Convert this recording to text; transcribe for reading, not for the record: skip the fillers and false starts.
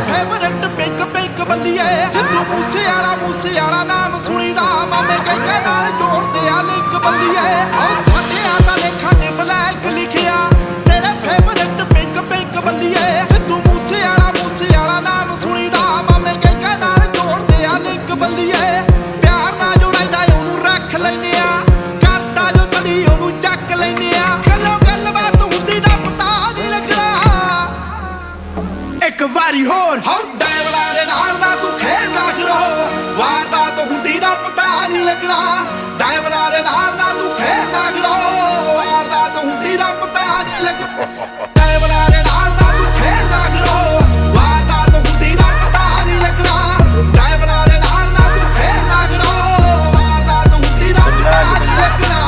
favourite pink pink ਬੱਲੀਏ ਸਿੱਧੂ ਮੂਸੇ ਵਾਲਾ ਨਾਮ ਸੁਣੀਦਾ ਮਾਮੇ ਕਹਿੰਦੇ ਨਾਲ ਜੋੜਦੇ ਆ ਲਿੰਕ ਬੱਲੀਏ ਸਾਡੇ ਦਾ ਲੇਖਾਂ ਨੇ ਬਲੈਕ ਲਿਖਿਆ ਤੇਰੇ ਫੇਵਰਟ ਪਿੰਕ ਪਿੰਕ ਬੱਲੀਏ ਸਿੱਧੂ ਮੂਸੇ ਵਾਲਾ ਨਾਮ ਸੁਣੀਦਾ ਮਾਮੇ ਕਹਿੰਦੇ ਨਾਲ ਜੋੜਦੇ ਆ ਲਿੰਕ ਬੱਲੀਏ ਪਿਆਰ ਨਾਲ ਜੋ ਰਹਿੰਦਾ ਉਹਨੂੰ ਰੱਖ ਲੈਨੇ ਆ ਕਰਦਾ ਜੋ ਤੜੀ ਉਹਨੂੰ ਚੱਕ ਲੈਨੇ ਆ ਗੱਲ ਬਾਤ ਹੁੰਦੀ ਦਾ ਪਤਾ ਨਹੀਂ ਲੱਗਣਾ ਇੱਕ ਵਾਰੀ ਹੋਰ ਡਾਇਵਲਾਂ ਦੇ ਨਾਲ ਨਾ ਤੂੰ ਖੇਡਣਾ ਕਰੋ ਵਾਰਦਾਤ ਹੁੰਦੀ ਦਾ ਪਤਾ ਨਹੀਂ ਲੱਗਣਾ ਡਾਇਵਲਾਂ ਦੇ ਨਾਲ ਨਾ ਤੂੰ ਖੇਡਣਾ ਕਰੋ ਵਾਰਦਾਤ ਹੁੰਦੀ ਦਾ ਪਤਾ ਨਹੀਂ ਲੱਗਣਾ ਡਾਇਵਲਾਂ ਦੇ ਨਾਲ ਨਾ ਤੂੰ ਖੇਡਣਾ ਕਰੋ ਵਾਰਦਾਤ ਹੁੰਦੀ ਦਾ ਪਤਾ ਨਹੀਂ ਲੱਗਣਾ ਡਾਇਵਲਾਂ ਦੇ ਨਾਲ ਨਾ ਤੂੰ ਖੇਡਣਾ ਕਰੋ ਵਾਰਦਾਤ ਹੁੰਦੀ ਦਾ ਪਤਾ ਨਹੀਂ ਲੱਗਣਾ